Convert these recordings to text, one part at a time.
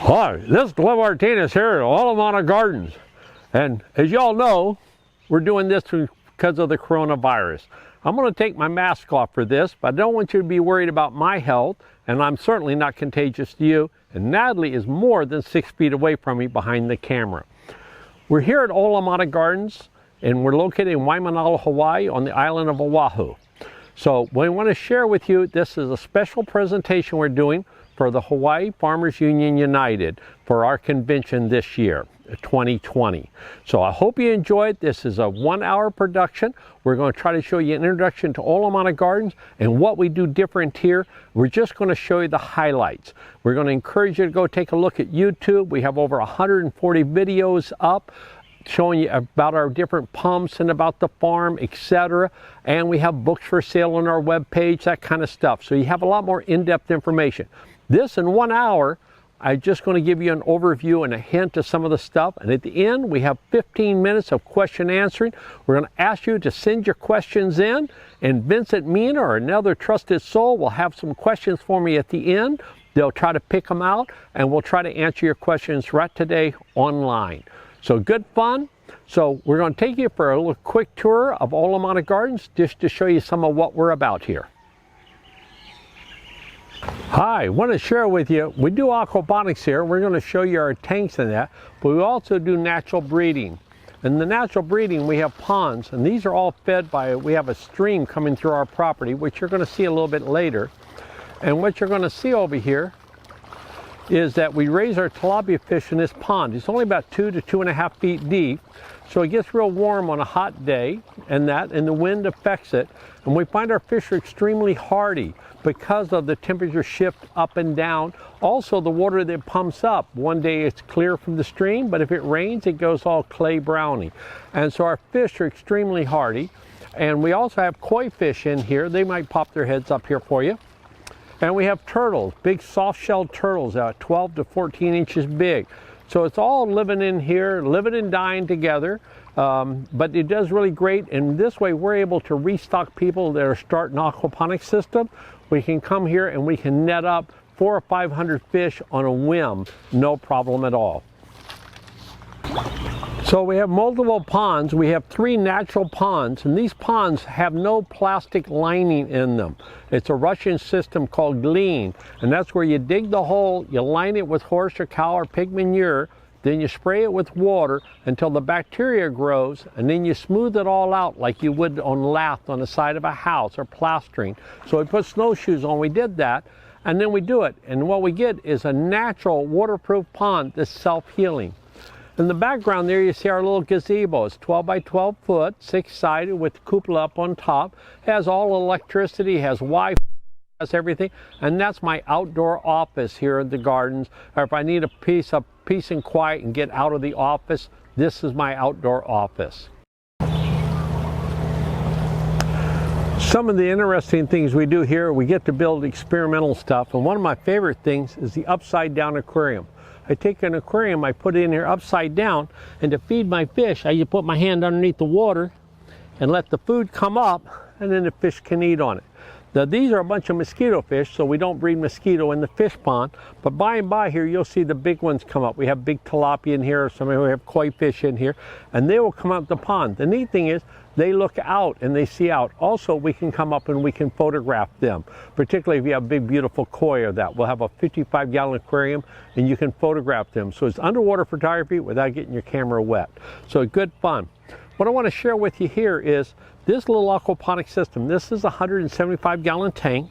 Hi, this is Glenn Martinez here at Olomana Gardens. And as y'all know, we're doing this because of the coronavirus. I'm going to take my mask off for this, but I don't want you to be worried about my health, and I'm certainly not contagious to you. And Natalie is more than 6 feet away from me behind the camera. We're here at Olomana Gardens, and we're located in Waimanalo, Hawaii on the island of Oahu. So we want to share with you, this is a special presentation we're doing for the Hawaii Farmers Union United for our convention this year, 2020. So I hope you enjoyed. This is a 1-hour production. We're going to try to show you an introduction to Olomana Gardens and what we do different here. We're just going to show you the highlights. We're going to encourage you to go take a look at YouTube. We have over 140 videos up showing you about our different pumps and about the farm, etc. And we have books for sale on our webpage, that kind of stuff. So you have a lot more in-depth information. This in 1 hour, I'm just going to give you an overview and a hint of some of the stuff. And at the end, we have 15 minutes of question answering. We're going to ask you to send your questions in, and Vincent Mina or another trusted soul will have some questions for me at the end. They'll try to pick them out, and we'll try to answer your questions right today online. So good fun. So we're going to take you for a little quick tour of Olomana Gardens just to show you some of what we're about here. Hi, I want to share with you, we do aquaponics here. We're going to show you our tanks and that, but we also do natural breeding. In the natural breeding, we have ponds, and these are all fed by, we have a stream coming through our property, which you're going to see a little bit later. And what you're going to see over here is that we raise our tilapia fish in this pond. It's only about 2 to 2.5 feet deep, so it gets real warm on a hot day, and the wind affects it. And we find our fish are extremely hardy because of the temperature shift up and down. Also, the water that pumps up, one day it's clear from the stream, but if it rains, it goes all clay browny. And so our fish are extremely hardy. And we also have koi fish in here. They might pop their heads up here for you. And we have turtles, big soft-shelled turtles, 12 to 14 inches big. So it's all living in here, living and dying together. But it does really great, and this way we're able to restock people that are starting aquaponics system. We can come here and we can net up 400 or 500 fish on a whim, no problem at all. So we have multiple ponds. We have 3 natural ponds, and these ponds have no plastic lining in them. It's a Russian system called glean, and that's where you dig the hole, you line it with horse or cow or pig manure, then you spray it with water until the bacteria grows, and then you smooth it all out like you would on lath on the side of a house or plastering. So we put snowshoes on, we did that, and then we do it. And what we get is a natural waterproof pond that's self-healing. In the background there you see our little gazebo. It's 12 by 12 foot, 6-sided with cupola up on top. It has all electricity, has Wi-Fi, has everything. And that's my outdoor office here in the gardens. Or if I need a piece of peace and quiet and get out of the office, this is my outdoor office. Some of the interesting things we do here, we get to build experimental stuff. And one of my favorite things is the upside down aquarium. I take an aquarium, I put it in here upside down, and to feed my fish, I just put my hand underneath the water and let the food come up, and then the fish can eat on it. Now these are a bunch of mosquito fish, so we don't breed mosquito in the fish pond, but by and by here you'll see the big ones come up. We have big tilapia in here, we have koi fish in here, and they will come up the pond. The neat thing is, they look out and they see out. Also, we can come up and we can photograph them, particularly if you have big, beautiful koi or that. We'll have a 55-gallon aquarium and you can photograph them. So it's underwater photography without getting your camera wet. So good fun. What I want to share with you here is this little aquaponic system. This is a 175-gallon tank.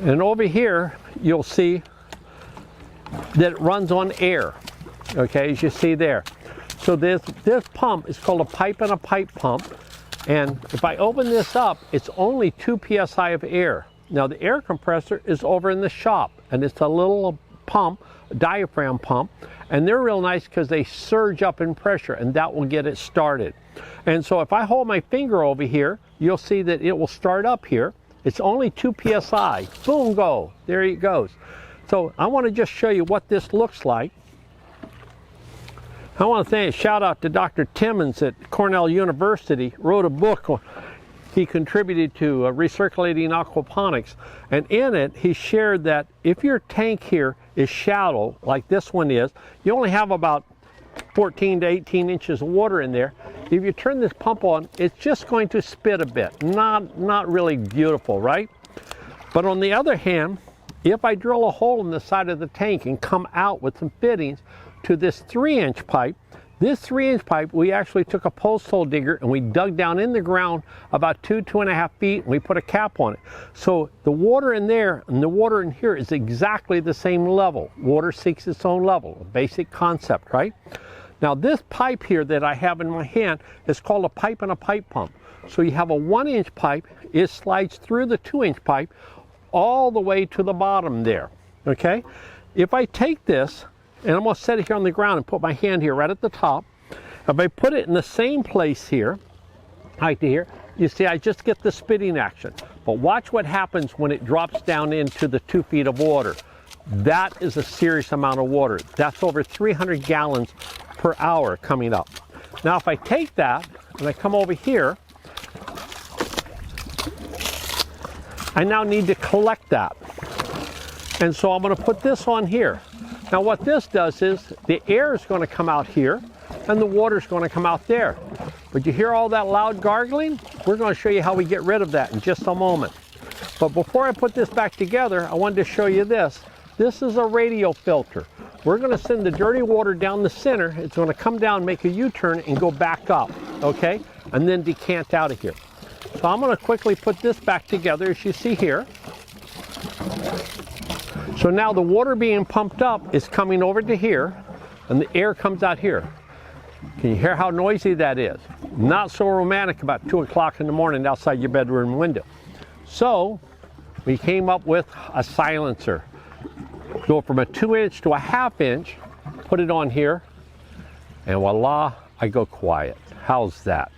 And over here, you'll see that it runs on air, okay, as you see there. So this pump is called a pipe and a pipe pump, and if I open this up, it's only 2 psi of air. Now the air compressor is over in the shop, and it's a little pump, a diaphragm pump, and they're real nice because they surge up in pressure, and that will get it started. And so if I hold my finger over here, you'll see that it will start up here. It's only 2 psi. Boom, go. There it goes. So I want to just show you what this looks like. I want to say a shout out to Dr. Timmons at Cornell University, wrote a book he contributed to recirculating aquaponics, and in it he shared that if your tank here is shallow, like this one is, you only have about 14 to 18 inches of water in there. If you turn this pump on, it's just going to spit a bit. Not really beautiful, right? But on the other hand, if I drill a hole in the side of the tank and come out with some fittings to this 3-inch pipe, this 3-inch pipe, we actually took a post hole digger and we dug down in the ground about 2.5 feet, and we put a cap on it. So the water in there and the water in here is exactly the same level. Water seeks its own level, a basic concept, right? Now this pipe here that I have in my hand is called a pipe and a pipe pump. So you have a 1-inch pipe, it slides through the 2-inch pipe all the way to the bottom there, okay? If I take this, and I'm going to set it here on the ground and put my hand here right at the top. If I put it in the same place here, right here, you see I just get the spitting action. But watch what happens when it drops down into the 2 feet of water. That is a serious amount of water. That's over 300 gallons per hour coming up. Now if I take that and I come over here, I now need to collect that. And so I'm going to put this on here. Now what this does is the air is going to come out here and the water is going to come out there. But you hear all that loud gargling? We're going to show you how we get rid of that in just a moment. But before I put this back together, I wanted to show you this. This is a radial filter. We're going to send the dirty water down the center. It's going to come down, make a U-turn, and go back up, okay? And then decant out of here. So I'm going to quickly put this back together, as you see here. So now the water being pumped up is coming over to here, and the air comes out here. Can you hear how noisy that is? Not so romantic about 2 o'clock in the morning outside your bedroom window. So we came up with a silencer. Go from a 2-inch to a 1/2 inch, put it on here, and voila, I go quiet. How's that?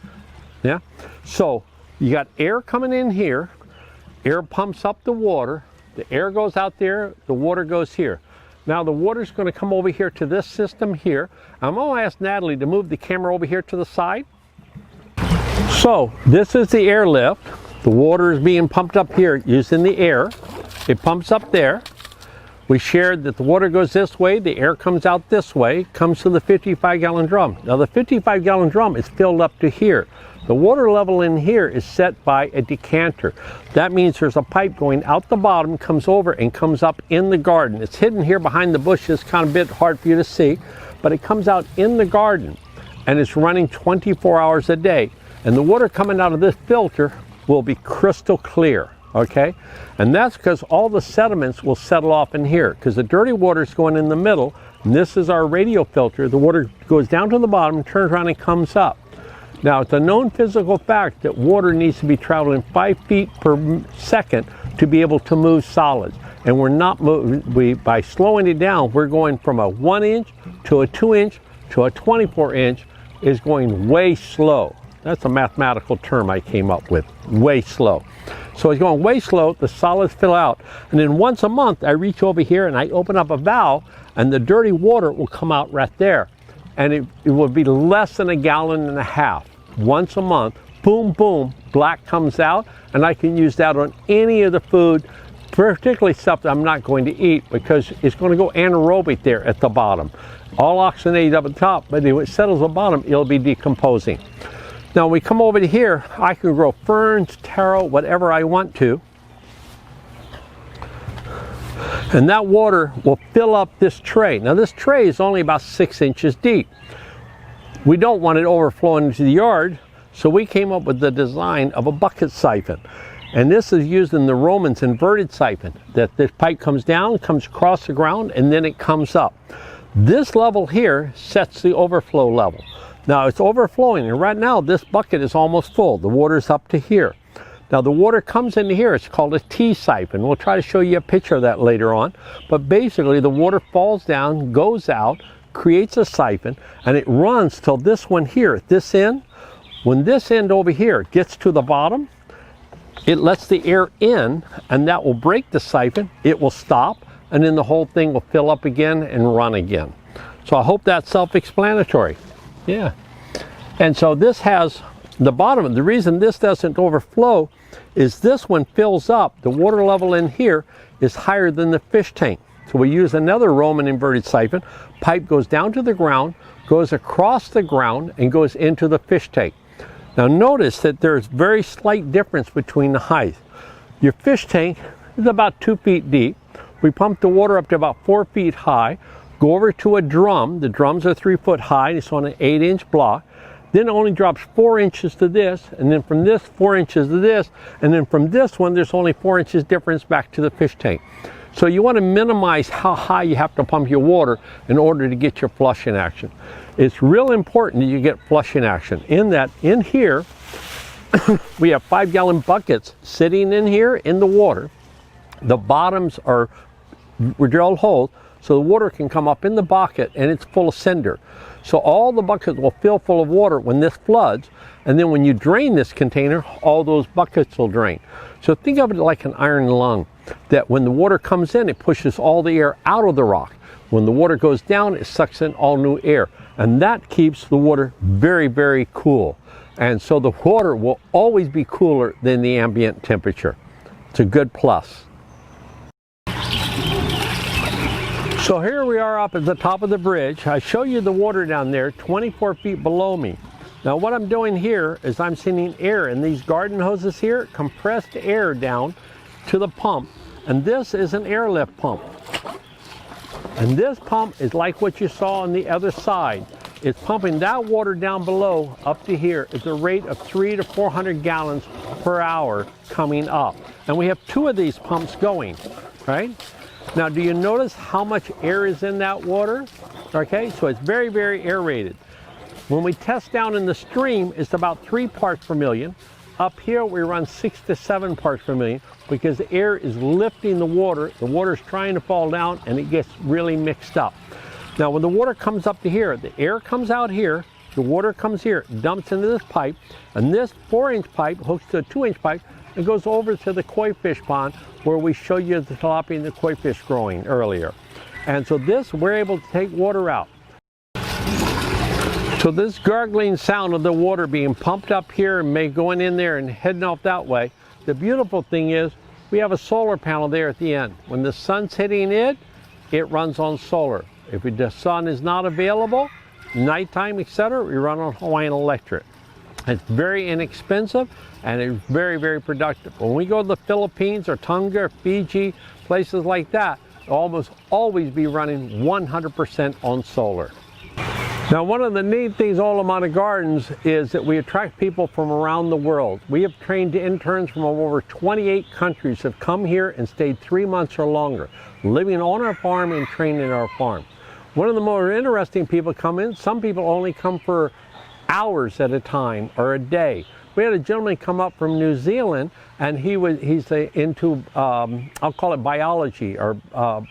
Yeah? So you got air coming in here, air pumps up the water, the air goes out there, the water goes here. Now the water's going to come over here to this system here. I'm going to ask Natalie to move the camera over here to the side. So this is the airlift. The water is being pumped up here using the air. It pumps up there. We shared that the water goes this way, the air comes out this way, comes to the 55-gallon drum. Now the 55-gallon drum is filled up to here. The water level in here is set by a decanter. That means there's a pipe going out the bottom, comes over and comes up in the garden. It's hidden here behind the bushes, kind of a bit hard for you to see, but it comes out in the garden and it's running 24 hours a day. And the water coming out of this filter will be crystal clear, okay? And that's because all the sediments will settle off in here because the dirty water is going in the middle, and this is our radial filter. The water goes down to the bottom, turns around and comes up. Now, it's a known physical fact that water needs to be traveling 5 feet per second to be able to move solids. And we're not moving, by slowing it down, we're going from a 1-inch to a 2-inch to a 24-inch is going way slow. That's a mathematical term I came up with, way slow. So it's going way slow, the solids fill out. And then once a month, I reach over here and I open up a valve and the dirty water will come out right there. And it will be less than 1.5 gallons. Once a month, boom, boom, black comes out, and I can use that on any of the food, particularly stuff that I'm not going to eat because it's going to go anaerobic there at the bottom. All oxygenated up at the top, but if it settles at the bottom, it'll be decomposing. Now we come over to here, I can grow ferns, taro, whatever I want to. And that water will fill up this tray. Now this tray is only about 6 inches deep. We don't want it overflowing into the yard, so we came up with the design of a bucket siphon. And this is used in the Romans inverted siphon, that this pipe comes down, comes across the ground, and then it comes up. This level here sets the overflow level. Now it's overflowing, and right now this bucket is almost full. The water's up to here. Now the water comes into here, it's called a T-siphon. We'll try to show you a picture of that later on. But basically the water falls down, goes out, creates a siphon, and it runs till this one here, this end. When this end over here gets to the bottom, it lets the air in, and that will break the siphon. It will stop, and then the whole thing will fill up again and run again. So I hope that's self-explanatory. Yeah. And so this has the bottom. The reason this doesn't overflow is this one fills up. The water level in here is higher than the fish tank. So we use another Roman inverted siphon. Pipe goes down to the ground, goes across the ground, and goes into the fish tank. Now notice that there's very slight difference between the height. Your fish tank is about 2 feet deep. We pump the water up to about 4 feet high, go over to a drum. The drums are 3 foot high, and it's on an 8-inch block. Then it only drops 4 inches to this, and then from this 4 inches to this, and then from this one there's only 4 inches difference back to the fish tank. So you want to minimize how high you have to pump your water in order to get your flushing action. It's real important that you get flushing action. In here, we have 5-gallon buckets sitting in here in the water. The bottoms are drilled holes so the water can come up in the bucket, and it's full of cinder. So all the buckets will fill full of water when this floods, and then when you drain this container, all those buckets will drain. So think of it like an iron lung, that when the water comes in, it pushes all the air out of the rock. When the water goes down, it sucks in all new air, and that keeps the water very, very cool. And so the water will always be cooler than the ambient temperature. It's a good plus. So here we are up at the top of the bridge. I show you the water down there 24 feet below me. Now what I'm doing here is I'm sending air in these garden hoses here, compressed air down to the pump, and this is an airlift pump. And this pump is like what you saw on the other side. It's pumping that water down below up to here at the rate of 300 to 400 gallons per hour coming up. And we have 2 of these pumps going, right? Now, do you notice how much air is in that water? Okay, so it's very, very aerated. When we test down in the stream, it's about 3 parts per million. Up here, we run 6 to 7 parts per million because the air is lifting the water. The water is trying to fall down, and it gets really mixed up. Now, when the water comes up to here, the air comes out here, the water comes here, dumps into this pipe, and this 4-inch pipe hooks to a 2-inch pipe and goes over to the koi fish pond where we show you the tilapia and the koi fish growing earlier. And so this, we're able to take water out. So this gargling sound of the water being pumped up here and going in there and heading off that way, the beautiful thing is we have a solar panel there at the end. When the sun's hitting it, it runs on solar. If the sun is not available, nighttime, etc., we run on Hawaiian Electric. It's very inexpensive, and it's very, very productive. When we go to the Philippines or Tonga or Fiji, places like that, it'll almost always be running 100% on solar. Now, one of the neat things at Olomana Gardens is that we attract people from around the world. We have trained interns from over 28 countries have come here and stayed 3 months or longer, living on our farm and training in our farm. One of the more interesting people come in, some people only come for hours at a time or a day. We had a gentleman come up from New Zealand, and he's into, I'll call it biology or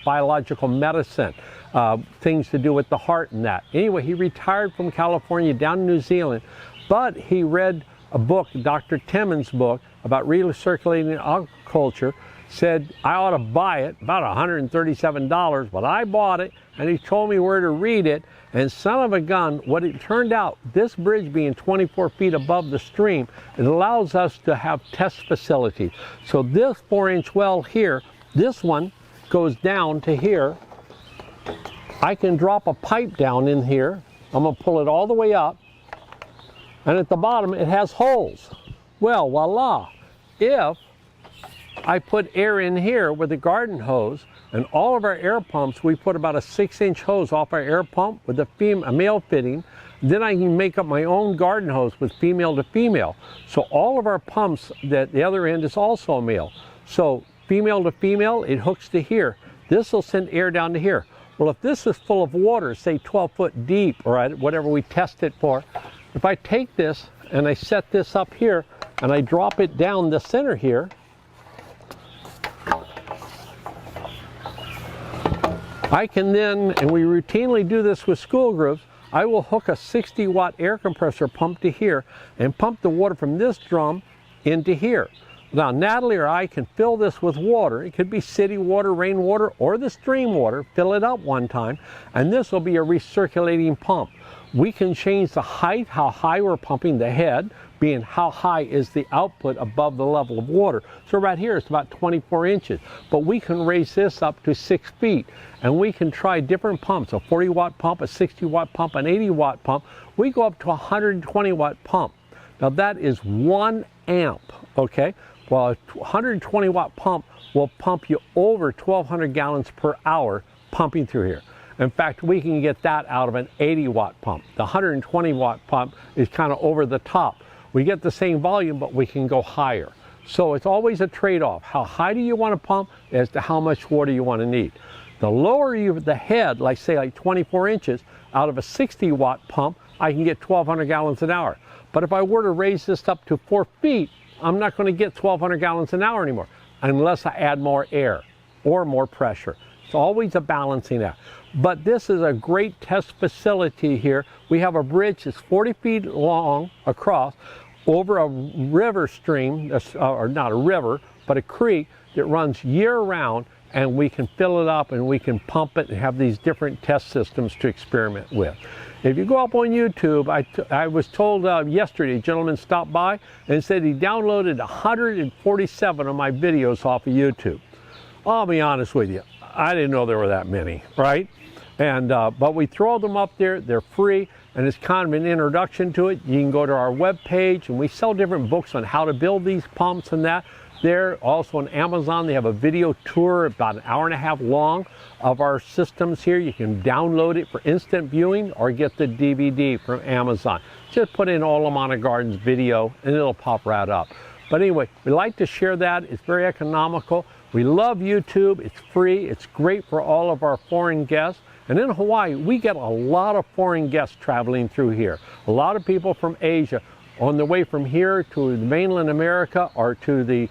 biological medicine, things to do with the heart and that. Anyway, he retired from California down to New Zealand, but he read a book, Dr. Timmons' book, about recirculating aquaculture, said I ought to buy it, about $137, but I bought it, and he told me where to read it, and son of a gun, what it turned out, this bridge being 24 feet above the stream, it allows us to have test facilities. So this 4-inch well here, this one goes down to here. I can drop a pipe down in here. I'm gonna pull it all the way up, and at the bottom it has holes. Well, voila. If I put air in here with a garden hose, and all of our air pumps, we put about a 6-inch hose off our air pump with a male fitting. Then I can make up my own garden hose with female to female. So all of our pumps, that the other end is also male. So female to female, it hooks to here. This will send air down to here. Well, if this is full of water, say 12 foot deep, or whatever we test it for, if I take this and I set this up here and I drop it down the center here, I can then, and we routinely do this with school groups, I will hook a 60-watt air compressor pump to here and pump the water from this drum into here. Now Natalie or I can fill this with water. It could be city water, rainwater, or the stream water. Fill it up one time, and this will be a recirculating pump. We can change the height, how high we're pumping the head, being how high is the output above the level of water. So right here it's about 24 inches, but we can raise this up to 6 feet, and we can try different pumps, a 40 watt pump, a 60 watt pump, an 80 watt pump. We go up to a 120 watt pump. Now that is 1 amp, okay? Well, a 120 watt pump will pump you over 1,200 gallons per hour pumping through here. In fact, we can get that out of an 80 watt pump. The 120 watt pump is kind of over the top. We get the same volume, but we can go higher. So it's always a trade-off. How high do you want to pump as to how much water you want to need. The lower you the head, like say like 24 inches, out of a 60 watt pump, I can get 1,200 gallons an hour. But if I were to raise this up to 4 feet, I'm not going to get 1,200 gallons an hour anymore, unless I add more air or more pressure. It's always a balancing act. But this is a great test facility here. We have a bridge that's 40 feet long across over a river stream, or not a river, but a creek that runs year round, and we can fill it up and we can pump it and have these different test systems to experiment with. If you go up on YouTube, I was told yesterday, a gentleman stopped by and said he downloaded 147 of my videos off of YouTube. I'll be honest with you, I didn't know there were that many, right? And but we throw them up there, they're free, and it's kind of an introduction to it. You can go to our web page, and we sell different books on how to build these pumps and that. There, also on Amazon, they have a video tour about an hour and a half long of our systems here. You can download it for instant viewing or get the DVD from Amazon. Just put in Olomana Gardens video and it'll pop right up. But anyway, we like to share that. It's very economical. We love YouTube. It's free. It's great for all of our foreign guests. And in Hawaii, we get a lot of foreign guests traveling through here. A lot of people from Asia. On the way from here to mainland America or to the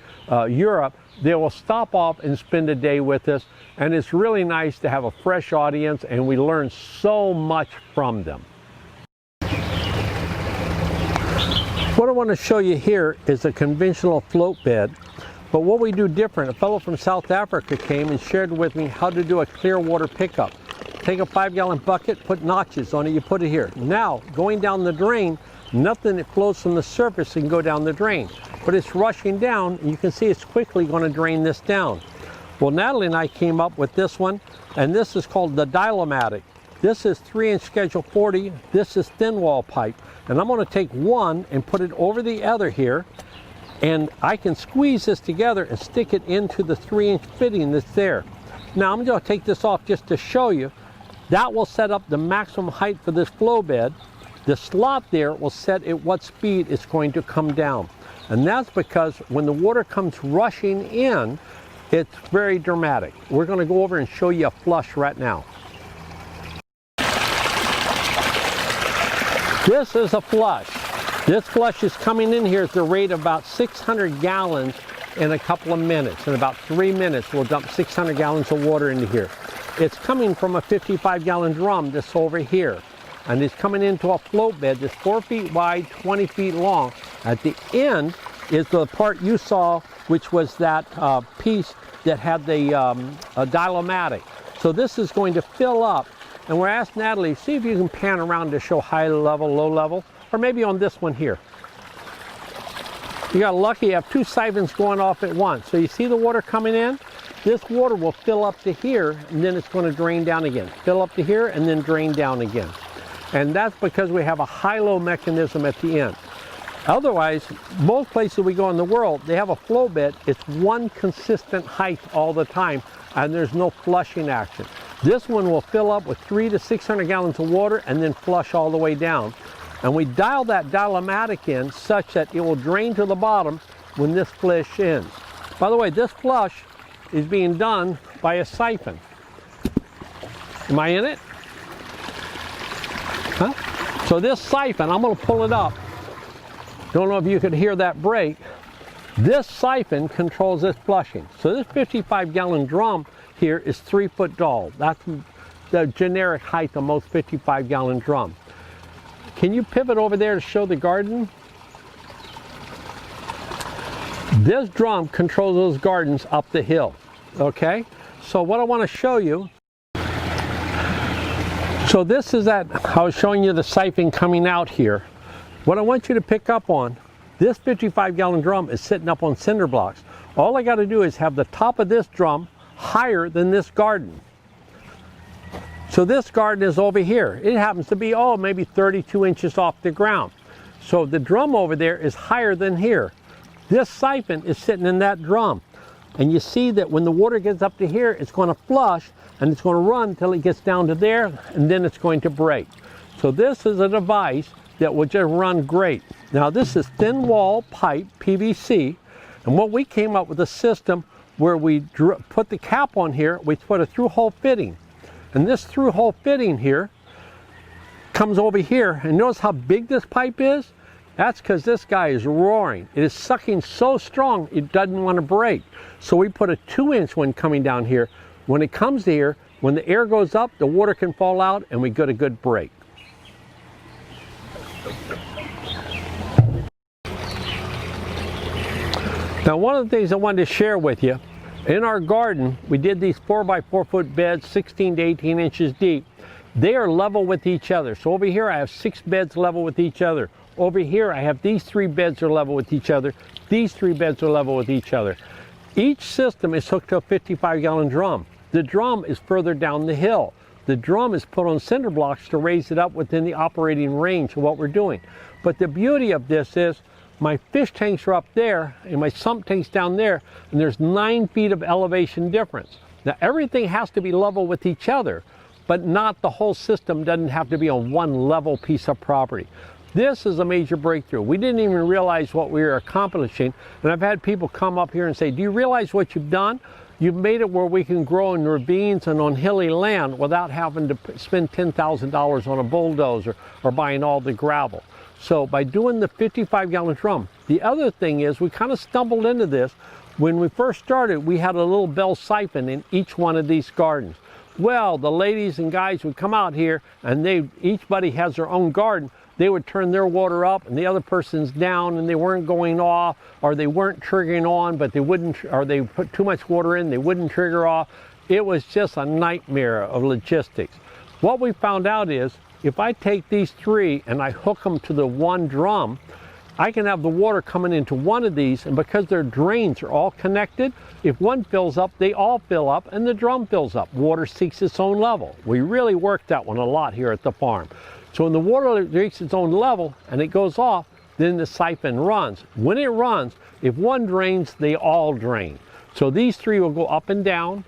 Europe, they will stop off and spend a day with us, and it's really nice to have a fresh audience, and we learn so much from them. What I want to show you here is a conventional float bed, but what we do different, a fellow from South Africa came and shared with me how to do a clear water pickup. Take a 5-gallon bucket, put notches on it, you put it here. Now, going down the drain, nothing that flows from the surface can go down the drain, but it's rushing down, and you can see it's quickly going to drain this down. Well, Natalie and I came up with this one, and this is called the Dialomatic. This is 3-inch Schedule 40, this is thin wall pipe, and I'm going to take one and put it over the other here, and I can squeeze this together and stick it into the 3-inch fitting that's there. Now I'm going to take this off just to show you. That will set up the maximum height for this flow bed. The slot there will set at what speed it's going to come down. And that's because when the water comes rushing in, it's very dramatic. We're going to go over and show you a flush right now. This is a flush. This flush is coming in here at the rate of about 600 gallons in a couple of minutes. In about 3 minutes, we'll dump 600 gallons of water into here. It's coming from a 55-gallon drum that's over here. And it's coming into a float bed that's 4 feet wide, 20 feet long. At the end is the part you saw, which was that piece that had the Dialomatic. So this is going to fill up, and we're asking Natalie, see if you can pan around to show high level, low level, or maybe on this one here. You got lucky, you have 2 siphons going off at once. So you see the water coming in? This water will fill up to here, and then it's going to drain down again. Fill up to here, and then drain down again. And that's because we have a high-low mechanism at the end. Otherwise, most places we go in the world, they have a flow bed. It's one consistent height all the time, and there's no flushing action. This one will fill up with 300 to 600 gallons of water and then flush all the way down. And we dial that Dialomatic in such that it will drain to the bottom when this flush ends. By the way, this flush is being done by a siphon. Am I in it? Huh? So this siphon, I'm going to pull it up. Don't know if you could hear that break. This siphon controls this flushing. So this 55-gallon drum here is 3 foot tall. That's the generic height of most 55-gallon drum. Can you pivot over there to show the garden? This drum controls those gardens up the hill, okay? So what I want to show you, so this is that, I was showing you the siphon coming out here. What I want you to pick up on, this 55-gallon drum is sitting up on cinder blocks. All I got to do is have the top of this drum higher than this garden. So this garden is over here. It happens to be, oh, maybe 32 inches off the ground. So the drum over there is higher than here. This siphon is sitting in that drum. And you see that when the water gets up to here, it's going to flush and it's going to run until it gets down to there, and then it's going to break. So this is a device that will just run great. Now this is thin wall pipe, PVC, and what we came up with a system where we put the cap on here, we put a through hole fitting. And this through hole fitting here comes over here, and notice how big this pipe is? That's because this guy is roaring. It is sucking so strong it doesn't want to break. So we put a 2-inch one coming down here. When it comes here, when the air goes up, the water can fall out and we get a good break. Now one of the things I wanted to share with you, in our garden, we did these 4x4 foot beds, 16 to 18 inches deep. They are level with each other. So over here I have 6 beds level with each other. Over here I have these 3 beds are level with each other. These 3 beds are level with each other. Each system is hooked to a 55-gallon drum. The drum is further down the hill. The drum is put on cinder blocks to raise it up within the operating range of what we're doing. But the beauty of this is my fish tanks are up there and my sump tank's down there, and there's 9 feet of elevation difference. Now everything has to be level with each other, but not the whole system doesn't have to be on one level piece of property. This is a major breakthrough. We didn't even realize what we were accomplishing, and I've had people come up here and say, do you realize what you've done? You've made it where we can grow in ravines and on hilly land without having to spend $10,000 on a bulldozer or buying all the gravel. So by doing the 55-gallon drum, the other thing is we kind of stumbled into this. When we first started, we had a little bell siphon in each one of these gardens. Well, the ladies and guys would come out here and each buddy has their own garden. They would turn their water up and the other person's down, and they weren't going off, or they weren't triggering on, but they wouldn't, or they put too much water in, they wouldn't trigger off. It was just a nightmare of logistics. What we found out is if I take these 3 and I hook them to the one drum, I can have the water coming into one of these, and because their drains are all connected, if one fills up, they all fill up and the drum fills up. Water seeks its own level. We really worked that one a lot here at the farm. So when the water reaches its own level and it goes off, then the siphon runs. When it runs, if one drains, they all drain. So these 3 will go up and down.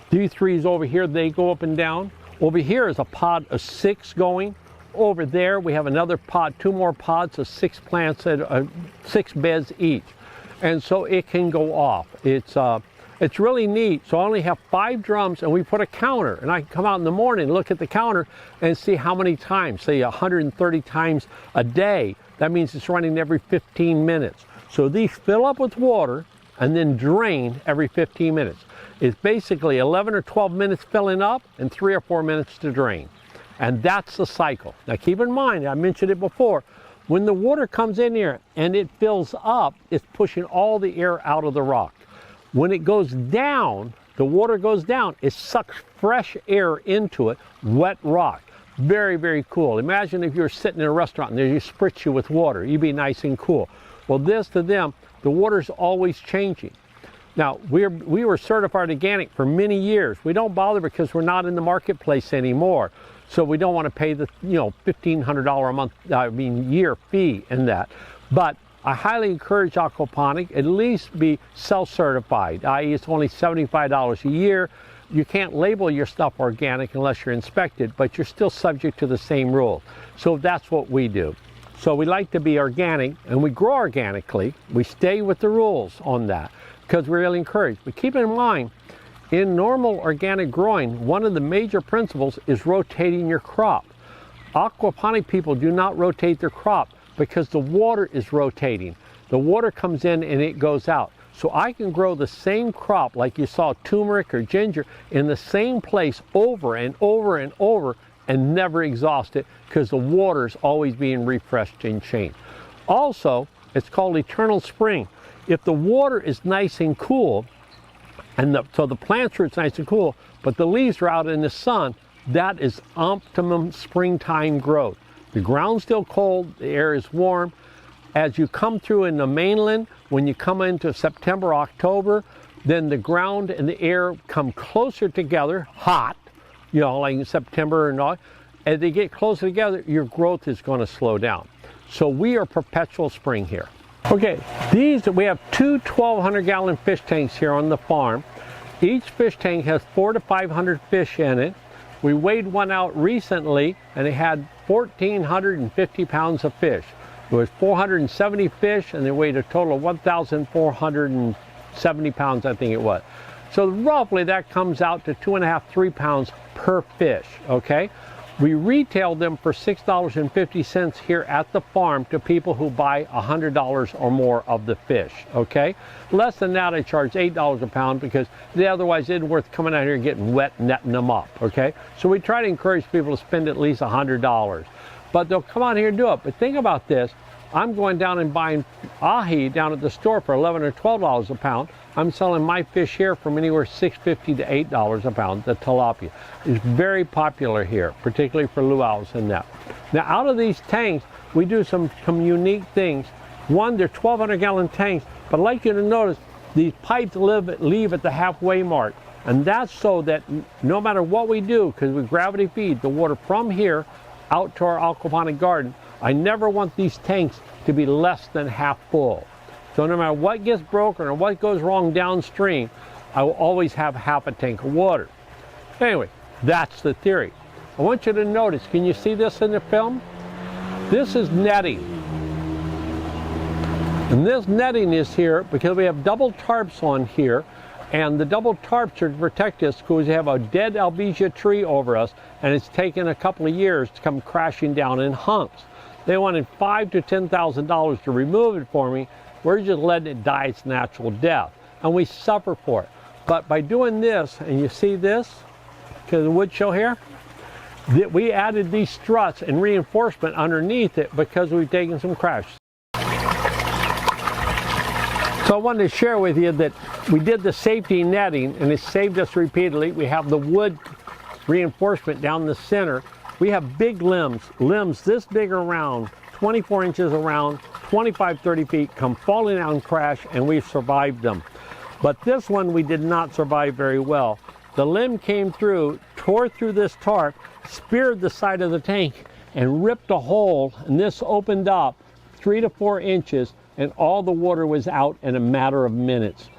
These 3s over here, they go up and down. Over here is a pod of 6 going. Over there we have another pod, 2 more pods of 6 plants at 6 beds each. And so it can go off. It's really neat. So I only have 5 drums, and we put a counter, and I can come out in the morning, look at the counter and see how many times, say 130 times a day. That means it's running every 15 minutes. So these fill up with water and then drain every 15 minutes. It's basically 11 or 12 minutes filling up and 3 or 4 minutes to drain. And that's the cycle. Now keep in mind, I mentioned it before, when the water comes in here and it fills up, it's pushing all the air out of the rock. When it goes down, the water goes down, it sucks fresh air into it, wet rock. Very, very cool. Imagine if you were sitting in a restaurant and they just spritz you with water. You'd be nice and cool. Well, this to them, the water's always changing. Now, we were certified organic for many years. We don't bother because we're not in the marketplace anymore. So we don't want to pay the, $1,500 a month, year fee in that. But I highly encourage aquaponics, at least be self-certified, i.e. it's only $75 a year. You can't label your stuff organic unless you're inspected, but you're still subject to the same rules. So that's what we do. So we like to be organic, and we grow organically. We stay with the rules on that because we really encourage. But keep in mind, in normal organic growing, one of the major principles is rotating your crop. Aquaponic people do not rotate their crop because the water is rotating. The water comes in and it goes out. So I can grow the same crop like you saw turmeric or ginger in the same place over and over and over and never exhaust it because the water is always being refreshed and changed. Also, it's called eternal spring. if the water is nice and cool, and so the plants are nice and cool, but the leaves are out in the sun, that is optimum springtime growth. The ground's still cold, the air is warm. As you come through in the mainland, when you come into September, October, then the ground and the air come closer together, hot, you know, like in September and all. As they get closer together, your growth is going to slow down. So we are perpetual spring here. Okay, we have two 1,200-gallon fish tanks here on the farm. Each fish tank has 400 to 500 fish in it. We weighed one out recently, and it had 1,450 pounds of fish. It was 470 fish, and they weighed a total of 1,470 pounds, I think it was. So roughly that comes out to 2.5 to 3 pounds per fish, okay? We retail them for $6.50 here at the farm to people who buy $100 or more of the fish, okay? Less than that, I charge $8 a pound because otherwise it isn't worth coming out here and getting wet netting them up, okay? So we try to encourage people to spend at least $100. But they'll come out here and do it. But think about this. I'm going down and buying ahi down at the store for $11 or $12 a pound. I'm selling my fish here from anywhere $6.50 to $8 a pound. The tilapia is very popular here, particularly for luau's and that. Now, out of these tanks, we do some unique things. One, they're 1,200-gallon tanks, but I'd like you to notice these pipes leave at the halfway mark. And that's so that no matter what we do, because we gravity feed the water from here out to our aquaponic garden, I never want these tanks to be less than half full. So no matter what gets broken or what goes wrong downstream, I will always have half a tank of water. Anyway, that's the theory. I want you to notice, can you see this in the film? This is netting. And this netting is here because we have double tarps on here, and the double tarps are to protect us because we have a dead albizia tree over us, and it's taken a couple of years to come crashing down in hunks. They wanted $5,000 to $10,000 to remove it for me. We're just letting it die its natural death, and we suffer for it. But by doing this, and you see this, because the wood show here, we added these struts and reinforcement underneath it because we've taken some crashes. So I wanted to share with you that we did the safety netting, and it saved us repeatedly. We have the wood reinforcement down the center. We have big limbs this big around, 24 inches around, 25, 30 feet, come falling down and crash, and we've survived them. But this one we did not survive very well. The limb came through, tore through this tarp, speared the side of the tank, and ripped a hole, and this opened up 3 to 4 inches, and all the water was out in a matter of minutes.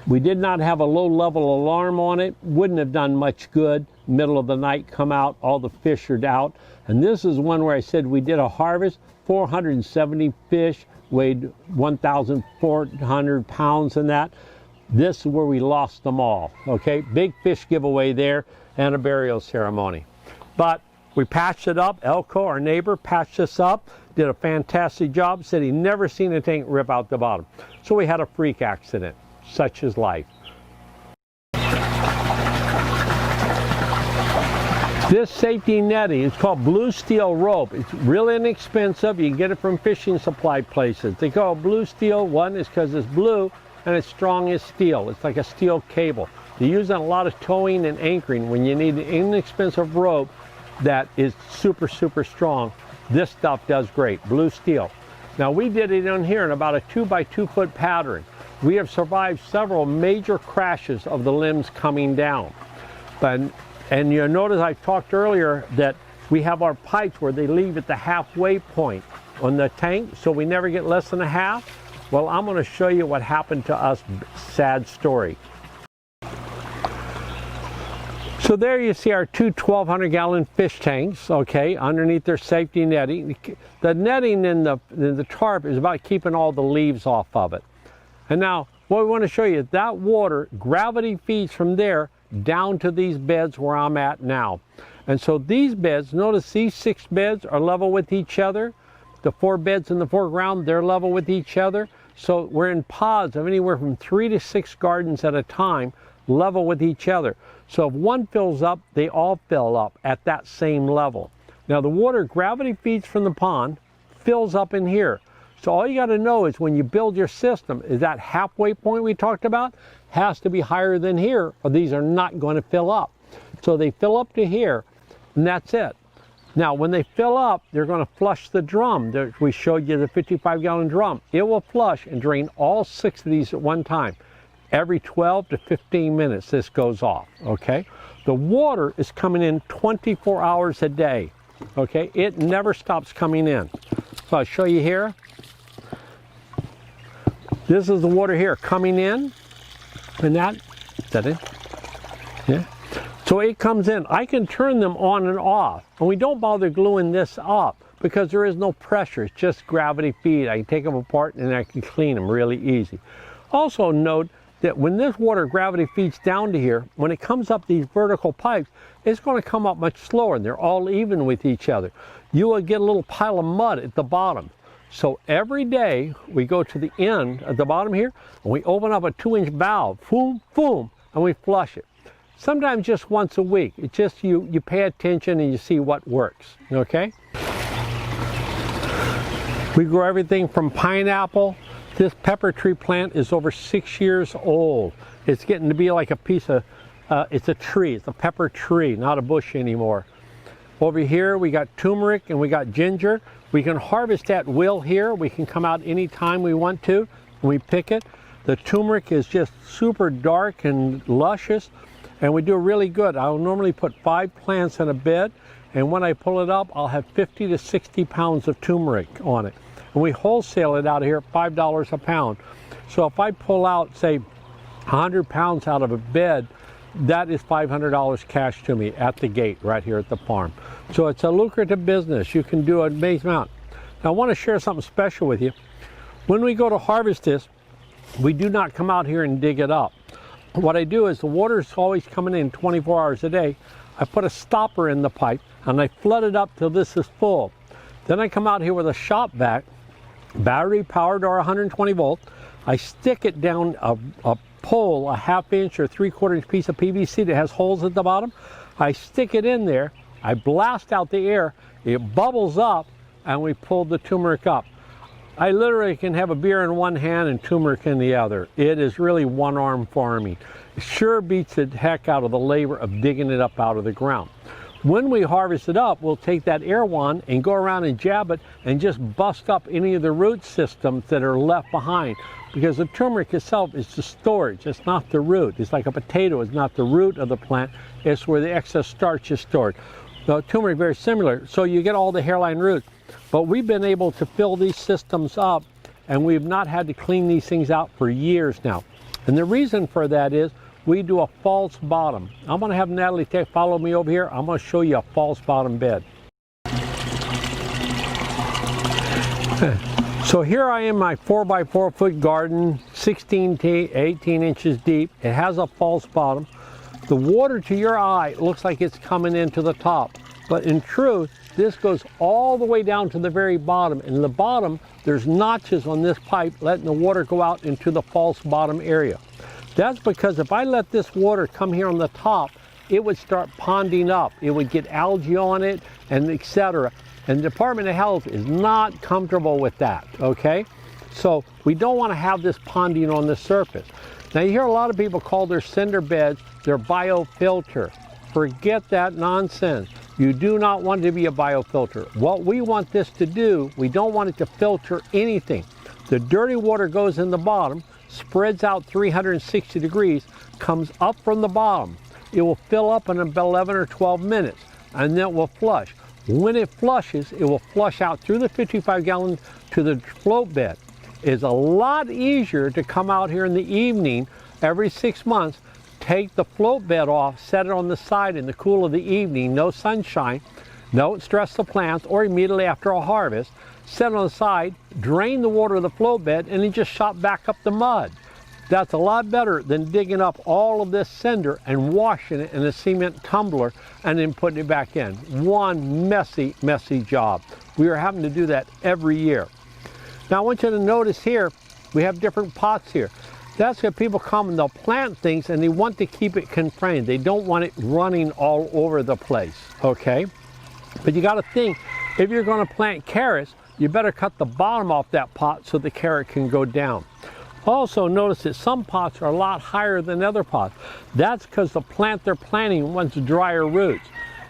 We did not have a low-level alarm on it, wouldn't have done much good. Middle of the night, come out, all the fish are out. And this is one where I said we did a harvest, 470 fish, weighed 1,400 pounds in that. This is where we lost them all, okay? Big fish giveaway there and a burial ceremony. But we patched it up. Elko, our neighbor, patched us up, did a fantastic job, said he never seen a tank rip out the bottom. So we had a freak accident. Such is life. This safety netting is called blue steel rope. It's really inexpensive. You can get it from fishing supply places. They call it blue steel. One is because it's blue and it's strong as steel. It's like a steel cable. You use it a lot of towing and anchoring when you need an inexpensive rope that is super, super strong. This stuff does great. Blue steel. Now we did it in here in about a 2 by 2 foot pattern. We have survived several major crashes of the limbs coming down. And you'll notice I talked earlier that we have our pipes where they leave at the halfway point on the tank, so we never get less than a half. Well, I'm going to show you what happened to us. Sad story. So there you see our two 1,200-gallon fish tanks, okay, underneath their safety netting. The netting in the tarp is about keeping all the leaves off of it. And now, what we want to show you is that water, gravity feeds from there down to these beds where I'm at now. And so these beds, notice these 6 beds are level with each other. The 4 beds in the foreground, they're level with each other. So we're in pods of anywhere from 3 to 6 gardens at a time, level with each other. So if one fills up, they all fill up at that same level. Now the water gravity feeds from the pond, fills up in here. So all you got to know is when you build your system is that halfway point we talked about has to be higher than here, or these are not going to fill up. So they fill up to here, and that's it. Now when they fill up, they're going to flush the drum. We showed you the 55-gallon drum. It will flush and drain all 6 of these at one time. Every 12 to 15 minutes this goes off, okay? The water is coming in 24 hours a day, okay? It never stops coming in. So I'll show you here. This is the water here coming in, and is that it? Yeah. So it comes in. I can turn them on and off, and we don't bother gluing this up because there is no pressure. It's just gravity feed. I can take them apart and I can clean them really easy. Also note that when this water gravity feeds down to here, when it comes up these vertical pipes, it's going to come up much slower, and they're all even with each other. You will get a little pile of mud at the bottom. So every day we go to the end at the bottom here, and we open up a 2-inch valve, boom, boom, and we flush it. Sometimes just once a week. It's just you pay attention and you see what works, okay? We grow everything from pineapple. This pepper tree plant is over 6 years old. It's getting to be like a piece of, it's a tree. It's a pepper tree, not a bush anymore. Over here we got turmeric and we got ginger. We can harvest at will here. We can come out anytime we want to and we pick it. The turmeric is just super dark and luscious, and we do really good. I'll normally put 5 plants in a bed, and when I pull it up, I'll have 50 to 60 pounds of turmeric on it. And we wholesale it out here at $5 a pound. So if I pull out, say, 100 pounds out of a bed, that is $500 cash to me at the gate right here at the farm. So it's a lucrative business. You can do an amazing amount. Now I want to share something special with you. When we go to harvest this, we do not come out here and dig it up. What I do is the water is always coming in 24 hours a day. I put a stopper in the pipe and I flood it up till this is full. Then I come out here with a shop vac, battery powered or 120 volt. I stick it down a pole, a 1/2 inch or 3/4 inch piece of PVC that has holes at the bottom. I stick it in there, I blast out the air, it bubbles up, and we pull the turmeric up. I literally can have a beer in one hand and turmeric in the other. It is really one-arm farming. It sure beats the heck out of the labor of digging it up out of the ground. When we harvest it up, we'll take that air wand and go around and jab it and just bust up any of the root systems that are left behind. Because the turmeric itself is the storage, it's not the root. It's like a potato, it's not the root of the plant, it's where the excess starch is stored. The turmeric is very similar, so you get all the hairline roots. But we've been able to fill these systems up, and we've not had to clean these things out for years now. And the reason for that is we do a false bottom. I'm going to have Natalie follow me over here. I'm going to show you a false bottom bed. So here I am in my 4x4 foot garden, 16 to 18 inches deep. It has a false bottom. The water to your eye looks like it's coming into the top, but in truth, this goes all the way down to the very bottom. In the bottom, there's notches on this pipe letting the water go out into the false bottom area. That's because if I let this water come here on the top, it would start ponding up. It would get algae on it and etc. And the Department of Health is not comfortable with that, okay? So we don't want to have this ponding on the surface. Now you hear a lot of people call their cinder beds their biofilter. Forget that nonsense. You do not want it to be a biofilter. What we want this to do, we don't want it to filter anything. The dirty water goes in the bottom, spreads out 360 degrees, comes up from the bottom. It will fill up in about 11 or 12 minutes, and then it will flush. When it flushes, it will flush out through the 55-gallon to the float bed. It's a lot easier to come out here in the evening every 6 months, take the float bed off, set it on the side in the cool of the evening, no sunshine, don't stress the plants, or immediately after a harvest, set it on the side, drain the water of the float bed, and then just shot back up the mud. That's a lot better than digging up all of this cinder and washing it in a cement tumbler and then putting it back in. One messy, messy job. We are having to do that every year. Now I want you to notice here, we have different pots here. That's where people come and they'll plant things and they want to keep it contained. They don't want it running all over the place, okay? But you gotta think, if you're gonna plant carrots, you better cut the bottom off that pot so the carrot can go down. Also notice that some pots are a lot higher than other pots. That's because the plant they're planting wants drier roots.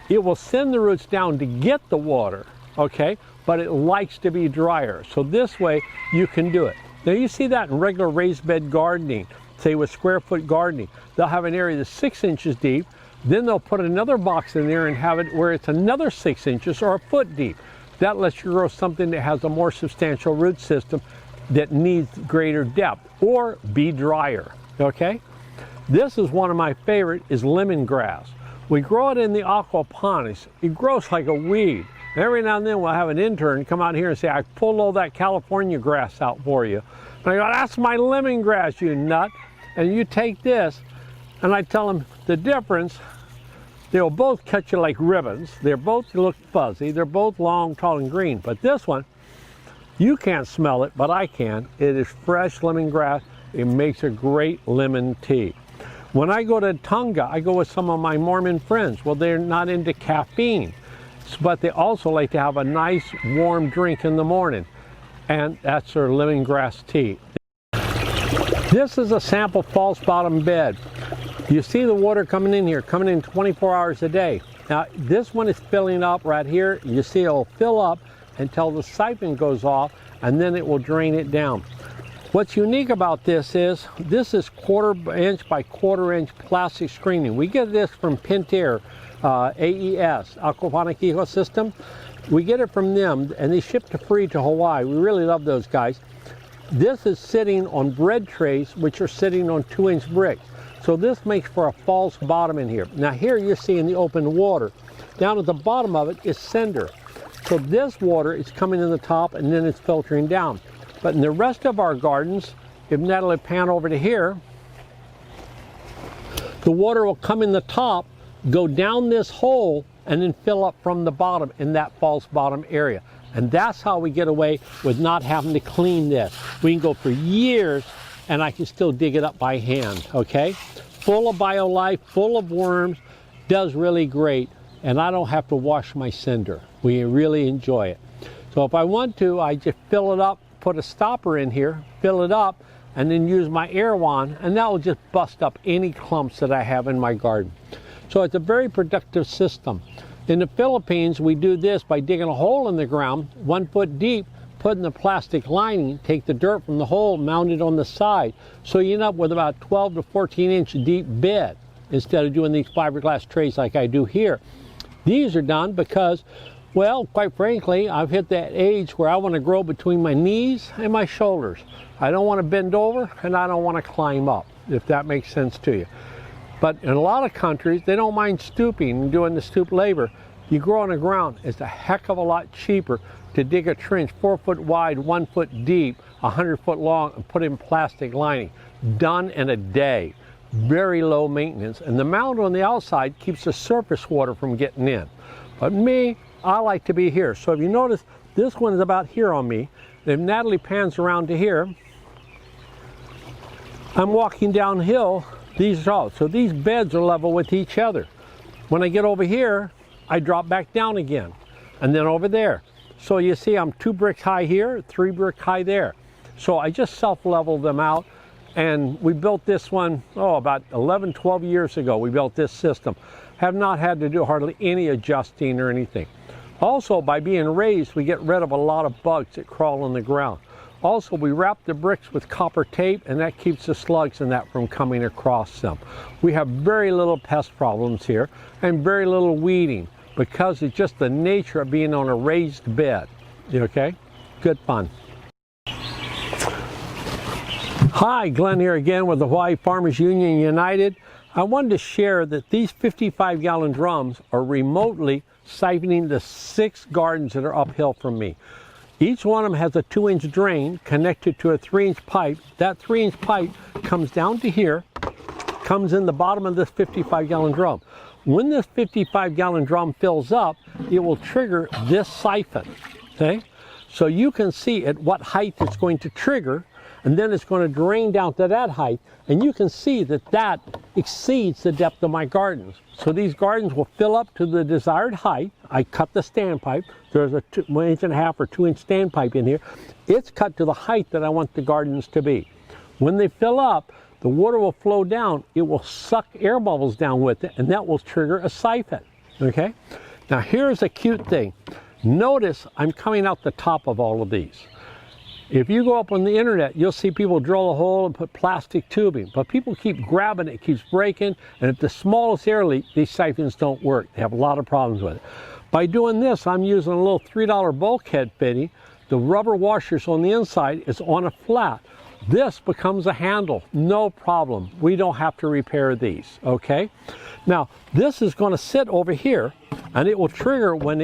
It will send the roots down to get the water, okay, but it likes to be drier. So this way you can do it. Now you see that in regular raised bed gardening, say with square foot gardening. They'll have an area that's 6 inches deep, then they'll put another box in there and have it where it's another 6 inches or a foot deep. That lets you grow something that has a more substantial root system that needs greater depth or be drier, okay? This is one of my favorite, is lemongrass. We grow it in the aquaponics. It grows like a weed. Every now and then we'll have an intern come out here and say, I pulled all that California grass out for you. And I go, that's my lemongrass, you nut. And you take this, and I tell them the difference, they'll both cut you like ribbons. They both look fuzzy. They're both long, tall, and green. But this one, you can't smell it, but I can. It is fresh lemongrass. It makes a great lemon tea. When I go to Tonga, I go with some of my Mormon friends. Well, they're not into caffeine, but they also like to have a nice warm drink in the morning, and that's their lemongrass tea. This is a sample false bottom bed. You see the water coming in here, coming in 24 hours a day. Now, this one is filling up right here. You see it'll fill up until the siphon goes off, and then it will drain it down. What's unique about this is 1/4 inch by 1/4 inch plastic screening. We get this from Pentair, AES, Aquaponic Ecosystem. We get it from them, and they ship to free to Hawaii. We really love those guys. This is sitting on bread trays, which are sitting on 2-inch bricks. So this makes for a false bottom in here. Now here you're seeing the open water. Down at the bottom of it is cinder. So this water is coming in the top and then it's filtering down. But in the rest of our gardens, if Natalie pan over to here, the water will come in the top, go down this hole, and then fill up from the bottom in that false bottom area. And that's how we get away with not having to clean this. We can go for years and I can still dig it up by hand, okay? Full of biolife, full of worms, does really great, and I don't have to wash my cinder. We really enjoy it. So if I want to, I just fill it up, put a stopper in here, fill it up, and then use my air wand, and that will just bust up any clumps that I have in my garden. So it's a very productive system. In the Philippines, we do this by digging a hole in the ground, 1 foot deep, put in the plastic lining, take the dirt from the hole, mount it on the side. So you end up with about 12 to 14 inch deep bed instead of doing these fiberglass trays like I do here. These are done because, well, quite frankly, I've hit that age where I want to grow between my knees and my shoulders. I don't want to bend over and I don't want to climb up, if that makes sense to you. But in a lot of countries, they don't mind stooping and doing the stoop labor. You grow on the ground, it's a heck of a lot cheaper to dig a trench 4 foot wide, 1 foot deep, 100 foot long, and put in plastic lining. Done in a day. Very low maintenance. And the mound on the outside keeps the surface water from getting in. But me, I like to be here. So if you notice, this one is about here on me. If Natalie pans around to here, I'm walking downhill. These are all. So these beds are level with each other. When I get over here, I drop back down again. And then over there. So you see I'm 2 bricks high here, 3 bricks high there. So I just self-leveled them out. And we built this one, about 11, 12 years ago, we built this system. Have not had to do hardly any adjusting or anything. Also, by being raised, we get rid of a lot of bugs that crawl on the ground. Also, we wrap the bricks with copper tape, and that keeps the slugs and that from coming across them. We have very little pest problems here and very little weeding because it's just the nature of being on a raised bed. Okay? Good fun. Hi, Glenn here again with the Hawaii Farmers Union United. I wanted to share that these 55-gallon drums are remotely siphoning the 6 gardens that are uphill from me. Each one of them has a 2-inch drain connected to a 3-inch pipe. That 3-inch pipe comes down to here, comes in the bottom of this 55-gallon drum. When this 55-gallon drum fills up, it will trigger this siphon, okay? So you can see at what height it's going to trigger, and then it's going to drain down to that height, and you can see that that exceeds the depth of my gardens. So these gardens will fill up to the desired height. I cut the standpipe. There's a 1.5 inch or 2 inch standpipe in here. It's cut to the height that I want the gardens to be. When they fill up, the water will flow down. It will suck air bubbles down with it, and that will trigger a siphon. Okay? Now here's a cute thing. Notice I'm coming out the top of all of these. If you go up on the internet, you'll see people drill a hole and put plastic tubing, but people keep grabbing it, keeps breaking, and at the smallest air leak, these siphons don't work. They have a lot of problems with it. By doing this, I'm using a little $3 bulkhead fitting. The rubber washers on the inside is on a flat. This becomes a handle, no problem. We don't have to repair these, okay? Now, this is going to sit over here, and it will trigger when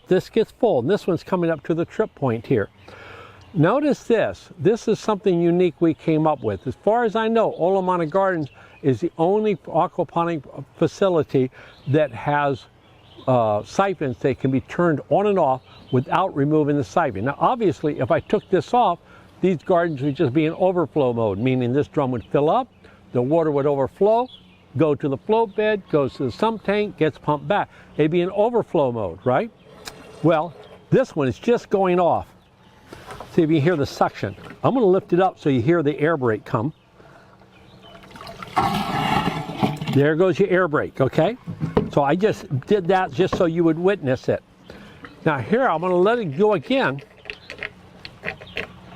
this gets full. And this one's coming up to the trip point here. Notice this. This is something unique we came up with. As far as I know, Olomana Gardens is the only aquaponic facility that has siphons that can be turned on and off without removing the siphon. Now, obviously, if I took this off, these gardens would just be in overflow mode, meaning this drum would fill up, the water would overflow, go to the float bed, goes to the sump tank, gets pumped back. It'd be in overflow mode, right? Well, this one is just going off. See if you hear the suction. I'm going to lift it up so you hear the air brake come. There goes your air brake, okay? So I just did that just so you would witness it. Now here, I'm going to let it go again.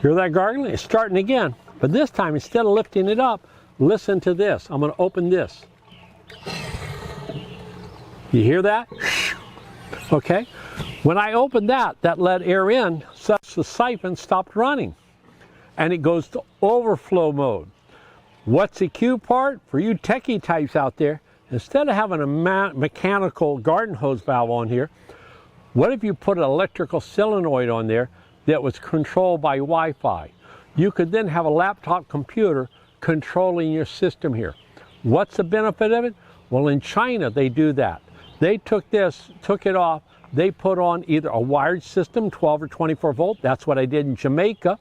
Hear that gargling? It's starting again. But this time, instead of lifting it up, listen to this. I'm going to open this. You hear that? Okay. When I opened that, that let air in, such the siphon stopped running. And it goes to overflow mode. What's the cute part? For you techie types out there, instead of having a mechanical garden hose valve on here, what if you put an electrical solenoid on there that was controlled by Wi-Fi? You could then have a laptop computer controlling your system here. What's the benefit of it? Well, in China, they do that. They took it off, they put on either a wired system, 12 or 24 volt, that's what I did in Jamaica,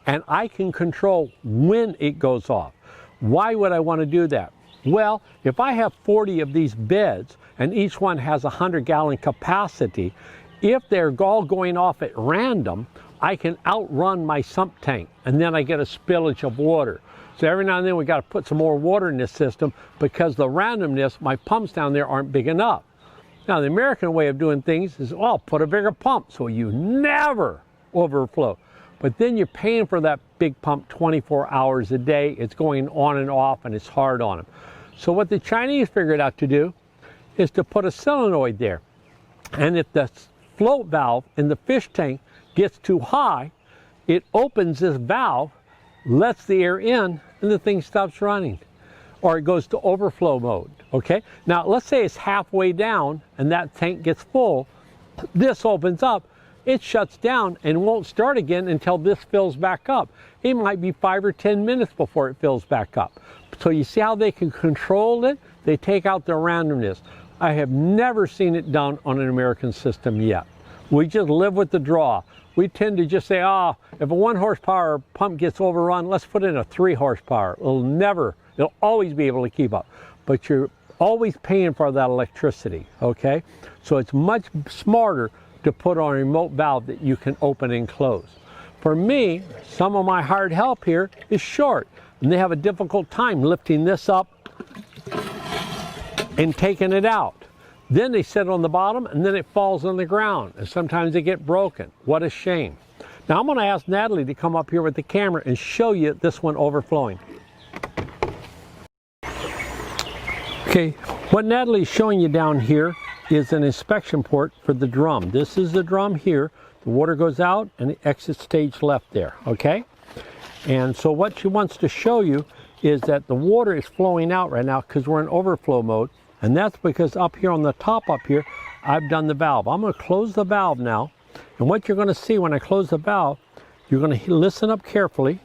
and I can control when it goes off. Why would I want to do that? Well, if I have 40 of these beds, and each one has a 100-gallon capacity, if they're all going off at random, I can outrun my sump tank, and then I get a spillage of water. So every now and then we got to put some more water in this system because the randomness, my pumps down there aren't big enough. Now the American way of doing things is, well, put a bigger pump so you never overflow. But then you're paying for that big pump 24 hours a day. It's going on and off, and it's hard on them. So what the Chinese figured out to do is to put a solenoid there. And if the float valve in the fish tank gets too high, it opens this valve, lets the air in, and the thing stops running. Or it goes to overflow mode, okay? Now, let's say it's halfway down and that tank gets full. This opens up, it shuts down and won't start again until this fills back up. It might be 5 or 10 minutes before it fills back up. So you see how they can control it? They take out the randomness. I have never seen it done on an American system yet. We just live with the draw. We tend to just say, if a 1 horsepower pump gets overrun, let's put in a 3 horsepower. It'll always be able to keep up. But you're always paying for that electricity, okay? So it's much smarter to put on a remote valve that you can open and close. For me, some of my hired help here is short, and they have a difficult time lifting this up and taking it out. Then they sit on the bottom, and then it falls on the ground, and sometimes they get broken. What a shame. Now I'm going to ask Natalie to come up here with the camera and show you this one overflowing. Okay, what Natalie's showing you down here is an inspection port for the drum. This is the drum here. The water goes out and it exits stage left there, okay? And so what she wants to show you is that the water is flowing out right now because we're in overflow mode. And that's because up here on the top up here, I've done the valve. I'm going to close the valve now. And what you're going to see when I close the valve, you're going to listen up carefully.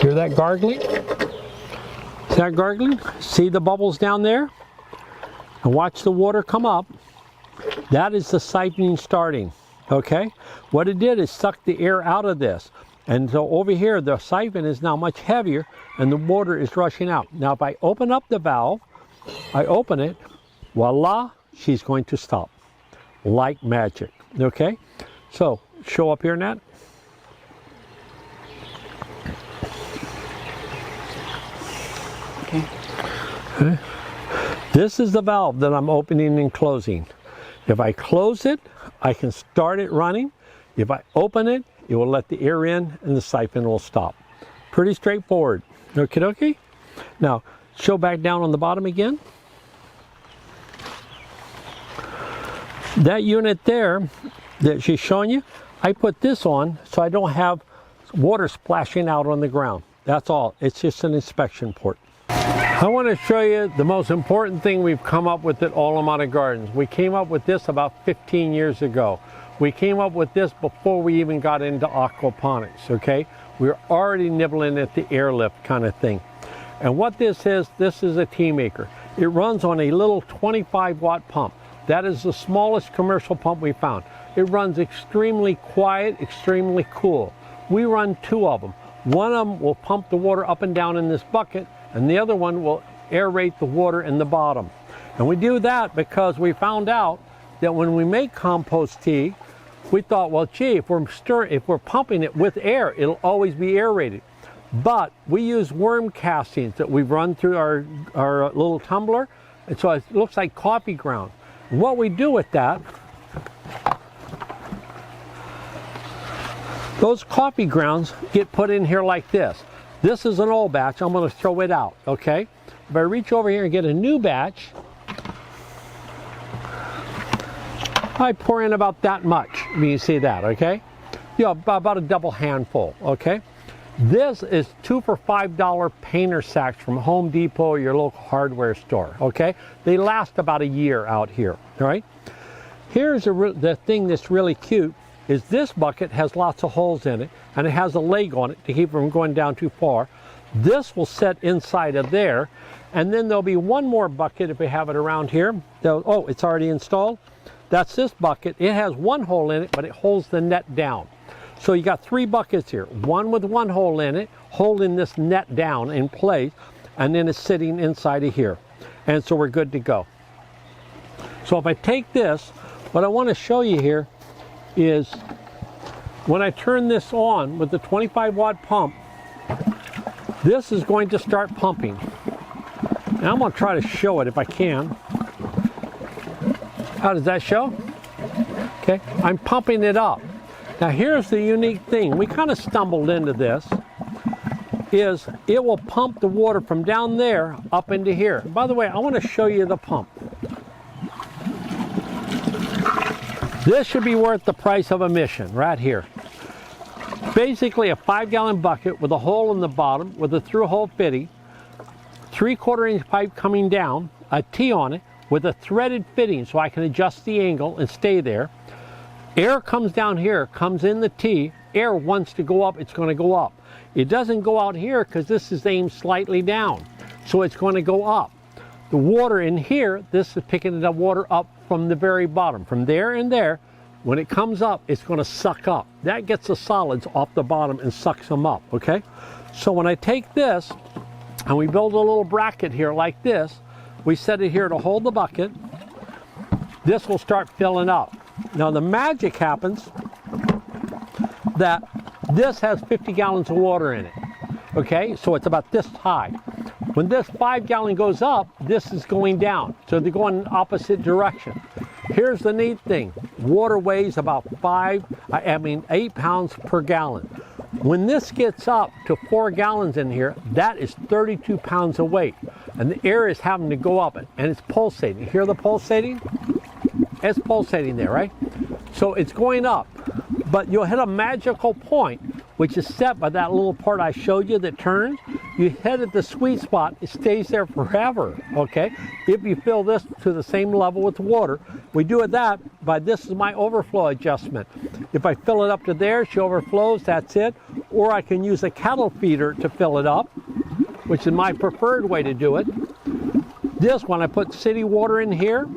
Hear that gargling? See that gargling? See the bubbles down there? And watch the water come up. That is the siphoning starting. okay? What it did is suck the air out of this. And so over here, the siphon is now much heavier and the water is rushing out. Now, if I open up the valve, I open it, voila, she's going to stop. Like magic, okay? So, show up here, Nat. Okay. This is the valve that I'm opening and closing. If I close it, I can start it running. If I open it, it will let the air in and the siphon will stop. Pretty straightforward. Okie dokie. Now, show back down on the bottom again. That unit there that she's showing you, I put this on so I don't have water splashing out on the ground. That's all. It's just an inspection port. I want to show you the most important thing we've come up with at Olomana Gardens. We came up with this about 15 years ago. We came up with this before we even got into aquaponics, okay? We were already nibbling at the airlift kind of thing. And what this is a tea maker. It runs on a little 25-watt pump. That is the smallest commercial pump we found. It runs extremely quiet, extremely cool. We run two of them. One of them will pump the water up and down in this bucket, and the other one will aerate the water in the bottom. And we do that because we found out that when we make compost tea, we thought, well, gee, if we're pumping it with air, it'll always be aerated. But we use worm castings that we've run through our little tumbler, and so it looks like coffee ground. And what we do with that, those coffee grounds get put in here like this. This is an old batch. I'm going to throw it out, okay? If I reach over here and get a new batch, I pour in about that much. I mean, you see that, okay? Yeah, about a double handful, okay? This is 2 for $5 painter sacks from Home Depot or your local hardware store, okay? They last about a year out here, all right? Here's the thing that's really cute is this bucket has lots of holes in it and it has a leg on it to keep it from going down too far. This will set inside of there, and then there'll be one more bucket if we have it around here. Oh, it's already installed. That's this bucket. It has one hole in it, but it holds the net down. So you got 3 buckets here, one with one hole in it, holding this net down in place, and then it's sitting inside of here. And so we're good to go. So if I take this, what I want to show you here is when I turn this on with the 25-watt pump, this is going to start pumping. And I'm going to try to show it if I can. How does that show? Okay, I'm pumping it up. Now here's the unique thing. We kind of stumbled into this. Is it will pump the water from down there up into here. By the way, I want to show you the pump. This should be worth the price of admission right here. Basically a 5-gallon bucket with a hole in the bottom with a through-hole fitting, 3/4-inch pipe coming down, a T on it with a threaded fitting so I can adjust the angle and stay there. Air comes down here, comes in the T. Air wants to go up, it's going to go up. It doesn't go out here because this is aimed slightly down, so it's going to go up. The water in here, this is picking the water up from the very bottom. From there and there, when it comes up, it's going to suck up. That gets the solids off the bottom and sucks them up, okay? So when I take this and we build a little bracket here like this, we set it here to hold the bucket, this will start filling up. Now the magic happens that this has 50 gallons of water in it, okay? So it's about this high. When this 5-gallon goes up, this is going down. So they're going in opposite direction. Here's the neat thing. Water weighs about 8 pounds per gallon. When this gets up to 4 gallons in here, that is 32 pounds of weight. And the air is having to go up and it's pulsating. You hear the pulsating? It's pulsating there, right? So it's going up. But you'll hit a magical point, which is set by that little part I showed you that turns. You hit at the sweet spot, it stays there forever, okay? If you fill this to the same level with water, we do it that by, this is my overflow adjustment. If I fill it up to there, she overflows, that's it. Or I can use a cattle feeder to fill it up, which is my preferred way to do it. This, when I put city water in here,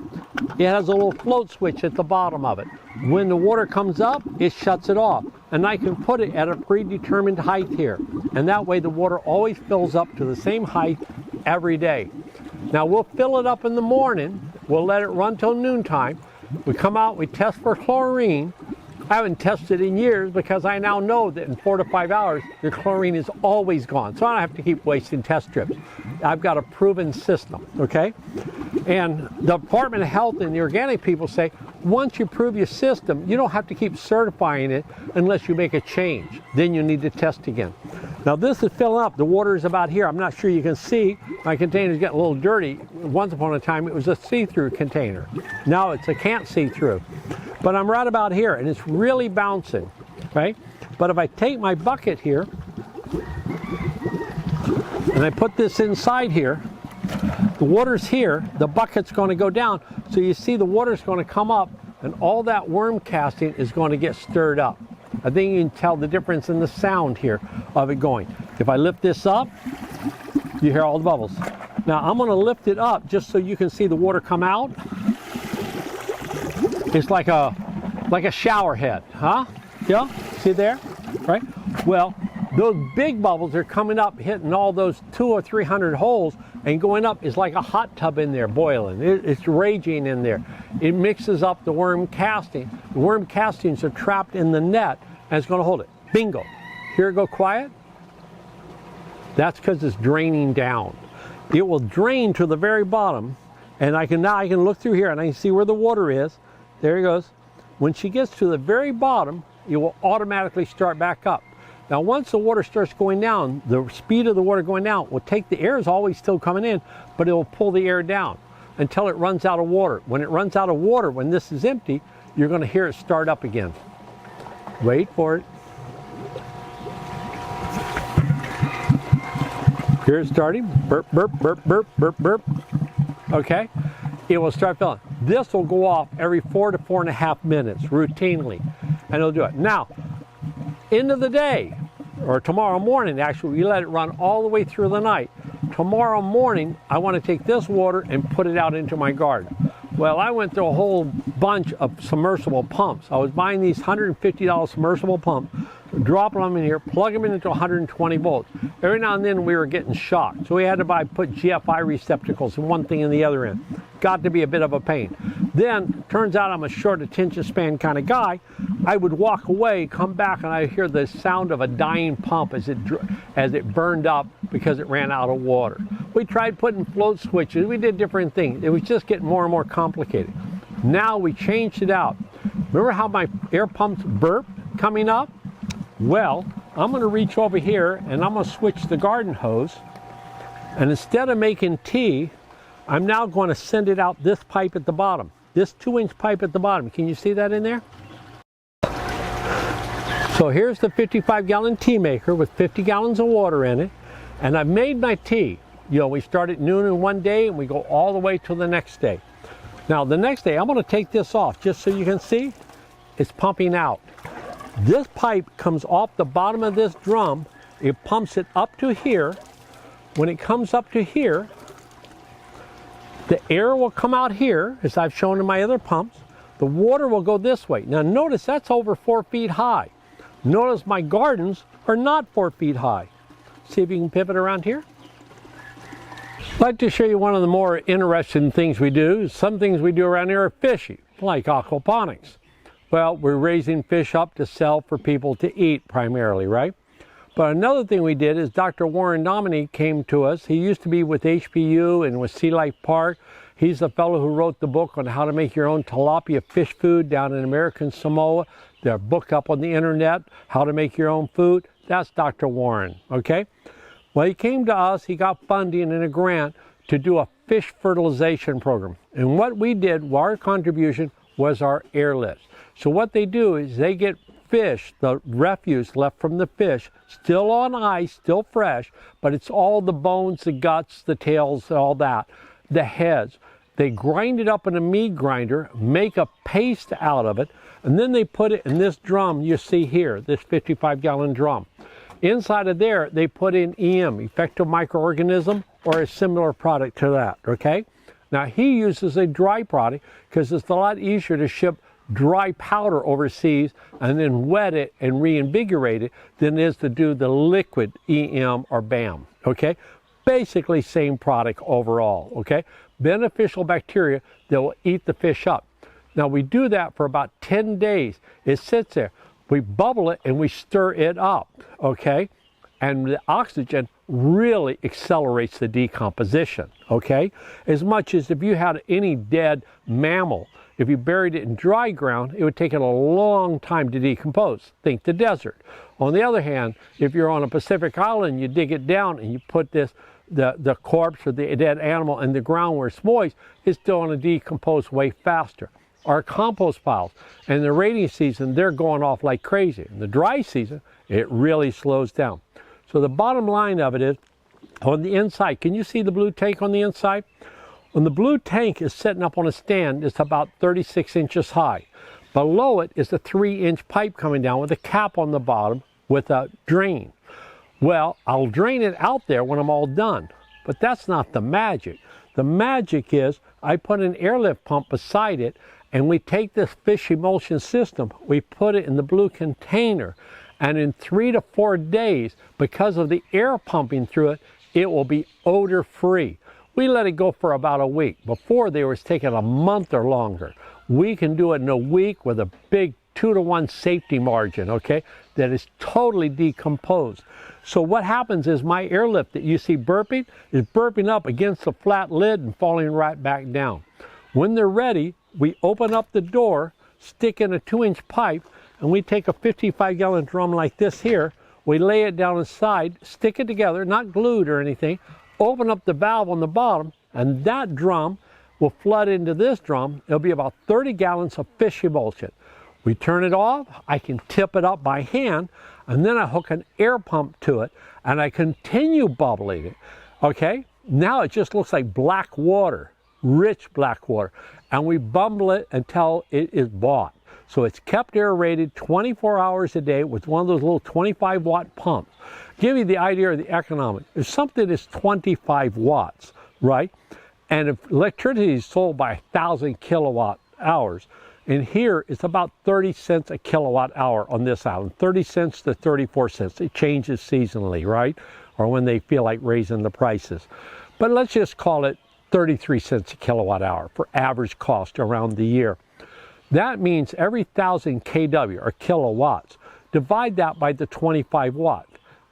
it has a little float switch at the bottom of it. When the water comes up, it shuts it off. And I can put it at a predetermined height here. And that way the water always fills up to the same height every day. Now we'll fill it up in the morning. We'll let it run till noontime. We come out, we test for chlorine. I haven't tested in years because I now know that in 4 to 5 hours, the chlorine is always gone. So I don't have to keep wasting test strips. I've got a proven system, okay? And the Department of Health and the organic people say, once you prove your system, you don't have to keep certifying it unless you make a change. Then you need to test again. Now this is filling up. The water is about here. I'm not sure you can see. My container's getting a little dirty. Once upon a time, it was a see-through container. Now it's a can't see through. But I'm right about here, and it's really bouncing, right? But if I take my bucket here, and I put this inside here, the water's here, the bucket's going to go down, so you see the water's going to come up, and all that worm casting is going to get stirred up. I think you can tell the difference in the sound here of it going. If I lift this up, you hear all the bubbles. Now I'm going to lift it up just so you can see the water come out. It's like a shower head, huh? Yeah, see there, right? Well, those big bubbles are coming up, hitting all those 200 or 300 holes, and going up is like a hot tub in there boiling. It's raging in there. It mixes up the worm casting. The worm castings are trapped in the net, and it's going to hold it. Bingo. Hear it go quiet? That's because it's draining down. It will drain to the very bottom, and now I can look through here and I can see where the water is. There he goes. When she gets to the very bottom, it will automatically start back up. Now once the water starts going down, the speed of the water going down will take the air is always still coming in, but it will pull the air down until it runs out of water. When it runs out of water, when this is empty, you're going to hear it start up again. Wait for it. Hear it starting. Burp, burp, burp, burp, burp, burp. Okay. It will start filling. This will go off every 4 to 4.5 minutes routinely, and it'll do it. Now, end of the day, or tomorrow morning, actually, we let it run all the way through the night. Tomorrow morning, I want to take this water and put it out into my garden. Well, I went through a whole bunch of submersible pumps. I was buying these $150 submersible pumps, dropping them in here, plugging them into 120 volts. Every now and then we were getting shocked, so we had to put GFI receptacles in one thing and the other end. Got to be a bit of a pain. Then, turns out I'm a short attention span kind of guy. I would walk away, come back, and I hear the sound of a dying pump as it burned up because it ran out of water. We tried putting float switches. We did different things. It was just getting more and more complicated. Now we changed it out. Remember how my air pumps burp coming up? Well, I'm going to reach over here and I'm going to switch the garden hose. And instead of making tea, I'm now going to send it out this pipe at the bottom. This 2-inch pipe at the bottom. Can you see that in there? So here's the 55-gallon tea maker with 50 gallons of water in it. And I've made my tea. You know, we start at noon in one day and we go all the way till the next day. Now the next day, I'm going to take this off just so you can see it's pumping out. This pipe comes off the bottom of this drum. It pumps it up to here. When it comes up to here, the air will come out here, as I've shown in my other pumps. The water will go this way. Now notice that's over 4 feet high. Notice my gardens are not 4 feet high. See if you can pivot around here. I'd like to show you one of the more interesting things we do. Some things we do around here are fishy, like aquaponics. Well, we're raising fish up to sell for people to eat primarily, right? But another thing we did is Dr. Warren Dominique came to us. He used to be with HPU and with Sea Life Park. He's the fellow who wrote the book on how to make your own tilapia fish food down in American Samoa. Their book up on the internet, How to Make Your Own Food. That's Dr. Warren, okay? Well, he came to us, he got funding and a grant to do a fish fertilization program. And what we did, our contribution, was our airlifts. So what they do is they get fish, the refuse left from the fish, still on ice, still fresh, but it's all the bones, the guts, the tails, all that, the heads. They grind it up in a meat grinder, make a paste out of it, and then they put it in this drum you see here, this 55-gallon drum. Inside of there, they put in EM, effective microorganism, or a similar product to that, okay? Now he uses a dry product because it's a lot easier to ship dry powder overseas and then wet it and reinvigorate it than it is to do the liquid EM or BAM, okay? Basically same product overall, okay? Beneficial bacteria that will eat the fish up. Now we do that for about 10 days. It sits there. We bubble it and we stir it up, okay? And the oxygen really accelerates the decomposition, okay? As much as if you had any dead mammal, if you buried it in dry ground, it would take it a long time to decompose. Think the desert. On the other hand, if you're on a Pacific island, you dig it down and you put this, the corpse or the dead animal in the ground where it's moist, it's still going to decompose way faster. Our compost piles, in the rainy season, they're going off like crazy. In the dry season, it really slows down. So the bottom line of it is, on the inside, can you see the blue tank on the inside? When the blue tank is sitting up on a stand, it's about 36 inches high. Below it is a 3-inch pipe coming down with a cap on the bottom with a drain. Well, I'll drain it out there when I'm all done, but that's not the magic. The magic is I put an airlift pump beside it, and we take this fish emulsion system, we put it in the blue container, and in 3 to 4 days, because of the air pumping through it, it will be odor free. We let it go for about a week. Before, they were taking a month or longer. We can do it in a week with a big 2-to-1 safety margin, okay, that is totally decomposed. So what happens is my airlift that you see burping is burping up against the flat lid and falling right back down. When they're ready, we open up the door, stick in a 2-inch pipe, and we take a 55-gallon drum like this here, we lay it down inside, stick it together, not glued or anything, open up the valve on the bottom, and that drum will flood into this drum. It'll be about 30 gallons of fish emulsion. We turn it off, I can tip it up by hand, and then I hook an air pump to it, and I continue bubbling it, okay? Now it just looks like black water, rich black water, and we bubble it until it is bought. So it's kept aerated 24 hours a day with one of those little 25-watt pumps. Give you the idea of the economics. If something is 25 watts, right? And if electricity is sold by 1,000 kilowatt hours, and here it's about 30 cents a kilowatt hour on this island, 30 cents to 34 cents. It changes seasonally, right? Or when they feel like raising the prices. But let's just call it 33 cents a kilowatt hour for average cost around the year. That means every 1,000 kW or kilowatts, divide that by the 25 watt.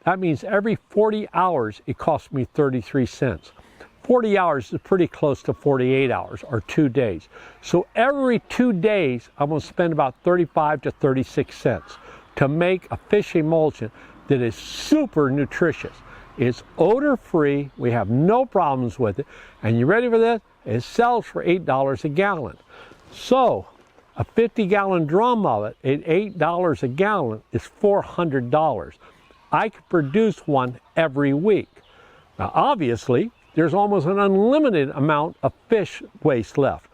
That means every 40 hours it costs me 33 cents. 40 hours is pretty close to 48 hours or 2 days. So every 2 days I'm going to spend about 35 to 36 cents to make a fish emulsion that is super nutritious. It's odor free, we have no problems with it, and you ready for this? It sells for $8 a gallon. So a 50-gallon drum of it at $8 a gallon is $400. I could produce one every week. Now obviously, there's almost an unlimited amount of fish waste left.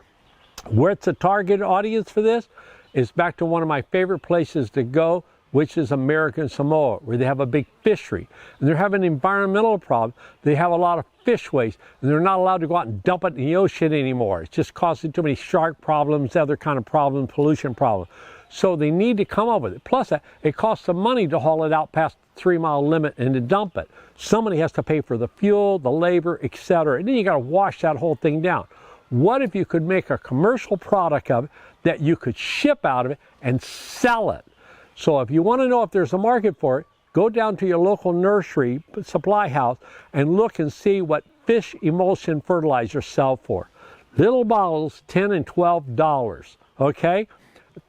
Where's the target audience for this? It's back to one of my favorite places to go, which is American Samoa, where they have a big fishery. And they're having an environmental problem. They have a lot of fish waste, and they're not allowed to go out and dump it in the ocean anymore. It's just causing too many shark problems, other kind of problems, pollution problems. So they need to come up with it. Plus, it costs some money to haul it out past the 3-mile limit and to dump it. Somebody has to pay for the fuel, the labor, etc. And then you got to wash that whole thing down. What if you could make a commercial product of it that you could ship out of it and sell it? So if you want to know if there's a market for it, go down to your local nursery supply house and look and see what fish emulsion fertilizers sell for. Little bottles, $10 and $12, okay?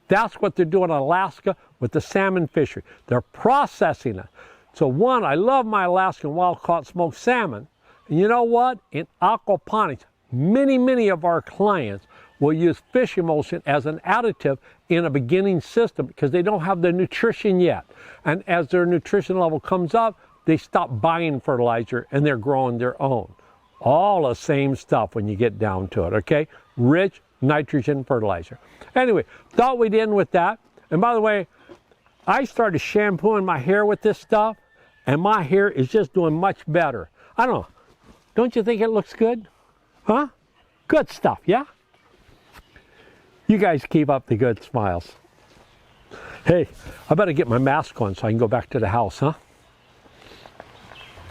That's what they're doing in Alaska with the salmon fishery. They're processing it. So one, I love my Alaskan wild-caught smoked salmon. And you know what? In aquaponics, many of our clients will use fish emulsion as an additive in a beginning system because they don't have the nutrition yet. And as their nutrition level comes up, they stop buying fertilizer and they're growing their own. All the same stuff when you get down to it, okay? Rich nitrogen fertilizer. Anyway, thought we'd end with that. And by the way, I started shampooing my hair with this stuff, and my hair is just doing much better. I don't know. Don't you think it looks good? Huh? Good stuff, yeah? You guys keep up the good smiles. Hey, I better get my mask on so I can go back to the house, huh?